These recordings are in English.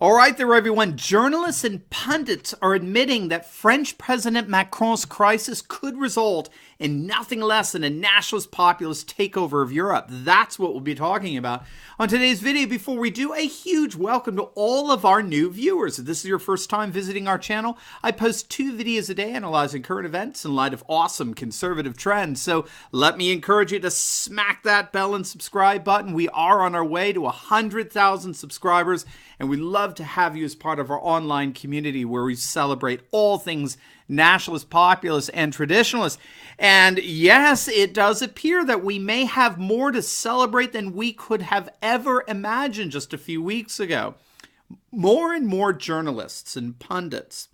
All right there, everyone. Journalists and pundits are admitting that French President Macron's crisis could result in nothing less than a nationalist populist takeover of Europe. That's what we'll be talking about on today's video. Before we do, a huge welcome to all of our new viewers. If this is your first time visiting our channel, I post 2 videos a day analyzing current events in light of awesome conservative trends. So let me encourage you to smack that bell and subscribe button. We are on our way to 100,000 subscribers, and we love to have you as part of our online community where we celebrate all things nationalist, populist, and traditionalist. And yes, it does appear that we may have more to celebrate than we could have ever imagined just a few weeks ago. More and more journalists and pundits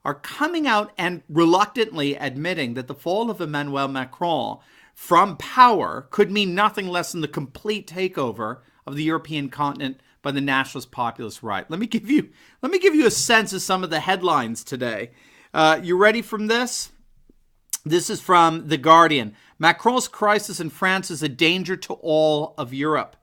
are coming out and reluctantly admitting that the fall of Emmanuel Macron from power could mean nothing less than the complete takeover of the European continent by the nationalist populist right. Let me give you a sense of some of the headlines today. You ready from this? This is from The Guardian. Macron's crisis in France is a danger to all of Europe.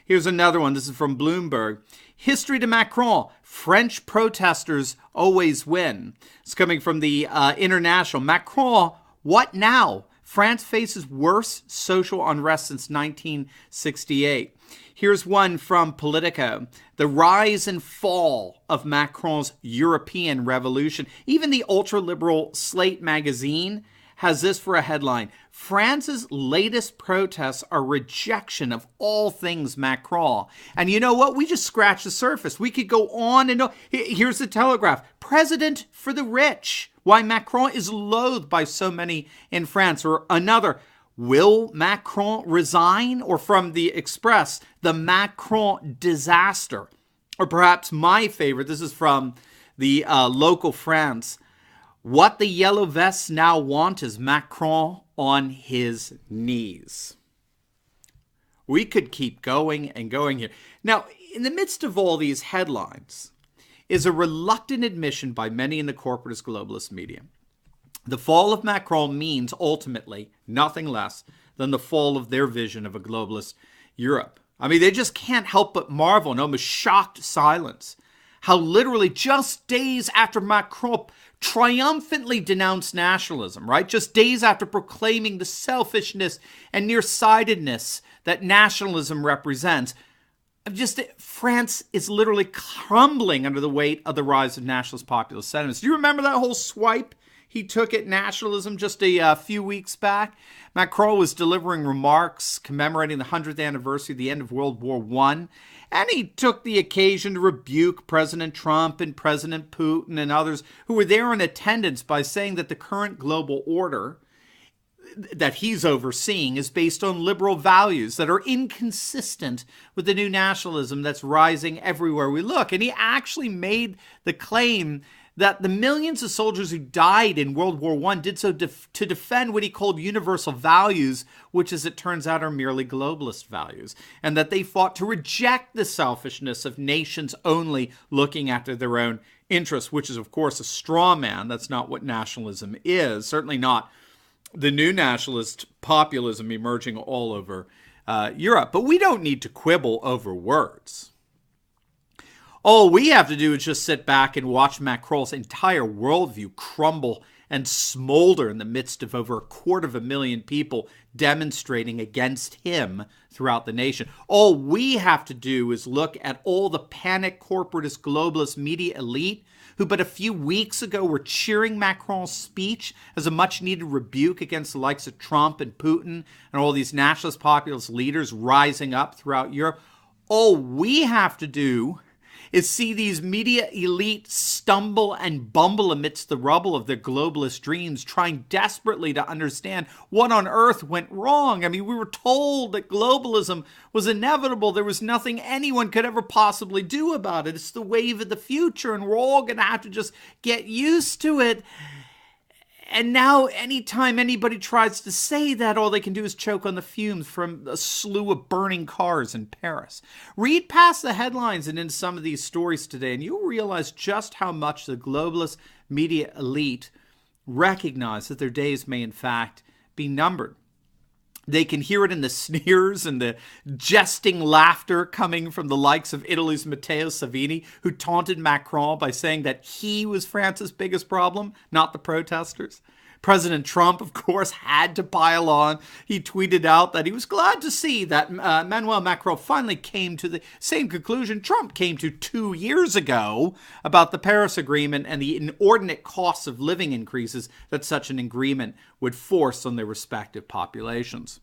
Here's another one. This is from Bloomberg. History to Macron. French protesters always win. It's coming from the International. Macron, what now? France faces worst social unrest since 1968. Here's one from Politico. The rise and fall of Macron's European revolution. Even the ultra-liberal Slate magazine has this for a headline. France's latest protests are rejection of all things Macron. And you know what? We just scratched the surface. We could go on and on. Here's the Telegraph. President for the rich. Why Macron is loathed by so many in France. Or another, will Macron resign? Or from the Express, the Macron disaster. Or perhaps my favorite, this is from the local France. What the yellow vests now want is Macron on his knees. We could keep going and going here. Now, in the midst of all these headlines is a reluctant admission by many in the corporatist globalist media. The fall of Macron means ultimately nothing less than the fall of their vision of a globalist Europe. I mean, they just can't help but marvel in almost shocked silence how literally just days after Macron triumphantly denounced nationalism, right? Just days after proclaiming the selfishness and nearsightedness that nationalism represents, France is literally crumbling under the weight of the rise of nationalist populist sentiments. Do you remember that whole swipe he took at nationalism just a few weeks back? Macron was delivering remarks commemorating the 100th anniversary of the end of World War I, and he took the occasion to rebuke President Trump and President Putin and others who were there in attendance by saying that the current global order that he's overseeing is based on liberal values that are inconsistent with the new nationalism that's rising everywhere we look. And he actually made the claim that the millions of soldiers who died in World War I did so to defend what he called universal values, which, as it turns out, are merely globalist values, and that they fought to reject the selfishness of nations only looking after their own interests, which is, of course, a straw man. That's not what nationalism is, certainly not the new nationalist populism emerging all over Europe. But we don't need to quibble over words. All we have to do is just sit back and watch Macron's entire worldview crumble and smolder in the midst of over 250,000 people demonstrating against him throughout the nation. All we have to do is look at all the panic corporatist globalist media elite who but a few weeks ago were cheering Macron's speech as a much-needed rebuke against the likes of Trump and Putin and all these nationalist populist leaders rising up throughout Europe. All we have to do is see these media elite stumble and bumble amidst the rubble of their globalist dreams, trying desperately to understand what on earth went wrong. I mean, we were told that globalism was inevitable. There was nothing anyone could ever possibly do about it. It's the wave of the future, and we're all going to have to just get used to it. And now anytime anybody tries to say that, all they can do is choke on the fumes from a slew of burning cars in Paris. Read past the headlines and into some of these stories today, and you'll realize just how much the globalist media elite recognize that their days may in fact be numbered. They can hear it in the sneers and the jesting laughter coming from the likes of Italy's Matteo Salvini, who taunted Macron by saying that he was France's biggest problem, not the protesters. President Trump, of course, had to pile on. He tweeted out that he was glad to see that Emmanuel Macron finally came to the same conclusion Trump came to 2 years ago about the Paris Agreement and the inordinate costs of living increases that such an agreement would force on their respective populations.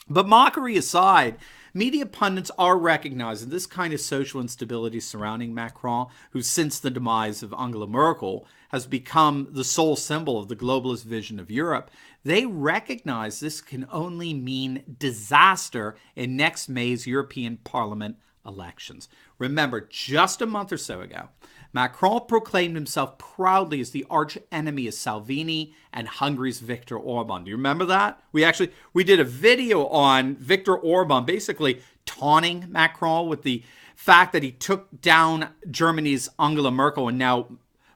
But mockery aside, media pundits are recognizing this kind of social instability surrounding Macron, who since the demise of Angela Merkel has become the sole symbol of the globalist vision of Europe. They recognize this can only mean disaster in next May's European Parliament elections. Remember, just a month or so ago, Macron proclaimed himself proudly as the arch enemy of Salvini and Hungary's Viktor Orban. Do you remember that? We did a video on Viktor Orban basically taunting Macron with the fact that he took down Germany's Angela Merkel and now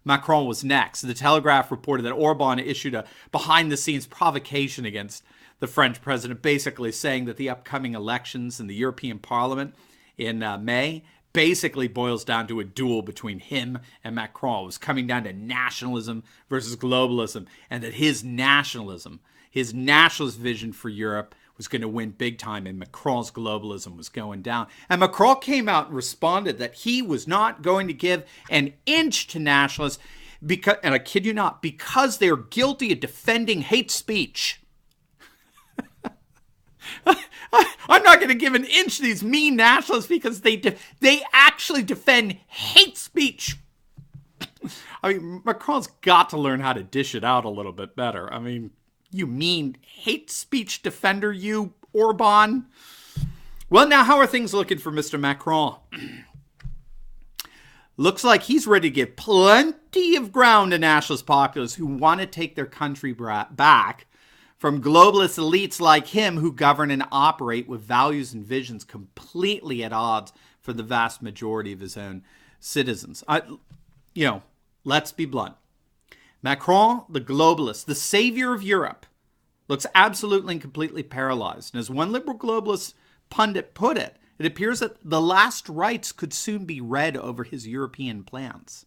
Macron was next. The Telegraph reported that Orban issued a behind-the-scenes provocation against the French president, basically saying that the upcoming elections in the European Parliament in May basically boils down to a duel between him and Macron. It was coming down to nationalism versus globalism, and that his nationalism, his nationalist vision for Europe was going to win big time, and Macron's globalism was going down. And Macron came out and responded that he was not going to give an inch to nationalists, because, and I kid you not, because they're guilty of defending hate speech. I'm not going to give an inch to these mean nationalists because they actually defend hate speech. I mean, Macron's got to learn how to dish it out a little bit better. I mean, you mean hate speech defender, you, Orban? Well, now, how are things looking for Mr. Macron? Looks like he's ready to give plenty of ground to nationalist populists who want to take their country back from globalist elites like him who govern and operate with values and visions completely at odds for the vast majority of his own citizens. Let's be blunt. Macron, the globalist, the savior of Europe, looks absolutely and completely paralyzed. And as one liberal globalist pundit put it, it appears that the last rites could soon be read over his European plans.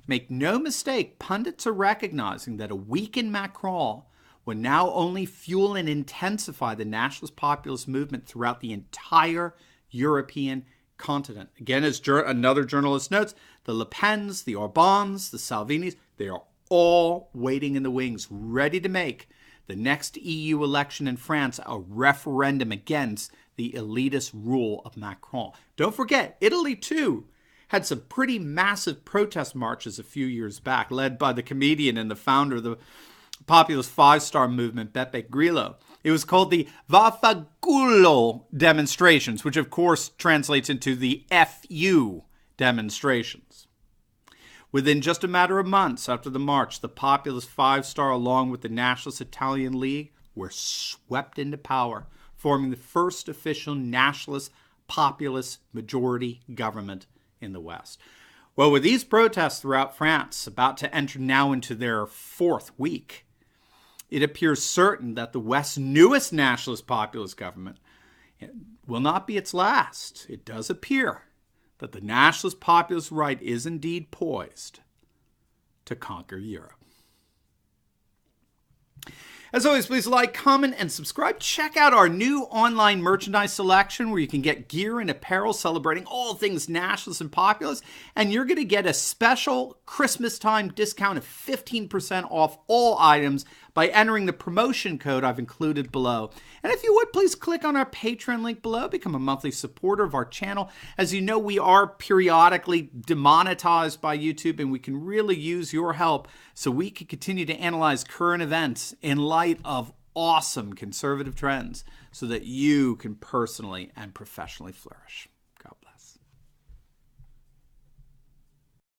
Make no mistake, pundits are recognizing that a weakened Macron would now only fuel and intensify the nationalist populist movement throughout the entire European continent. Again, as another journalist notes, the Le Pens, the Orbans, the Salvinis, they are all waiting in the wings, ready to make the next EU election in France a referendum against the elitist rule of Macron. Don't forget, Italy too had some pretty massive protest marches a few years back, led by the comedian and the founder of the populist five-star movement, Beppe Grillo. It was called the Vaffanculo demonstrations, which of course translates into the FU demonstrations. Within just a matter of months after the march, the populist five-star along with the Nationalist Italian League were swept into power, forming the first official nationalist populist majority government in the West. Well, with these protests throughout France about to enter now into their fourth week, it appears certain that the West's newest nationalist populist government will not be its last. It does appear that the nationalist populist right is indeed poised to conquer Europe. As always, please like, comment, and subscribe. Check out our new online merchandise selection where you can get gear and apparel celebrating all things nationalist and populist. And you're going to get a special Christmas time discount of 15% off all items by entering the promotion code I've included below. And if you would, please click on our Patreon link below. Become a monthly supporter of our channel. As you know, we are periodically demonetized by YouTube, and we can really use your help so we can continue to analyze current events in light of awesome conservative trends so that you can personally and professionally flourish.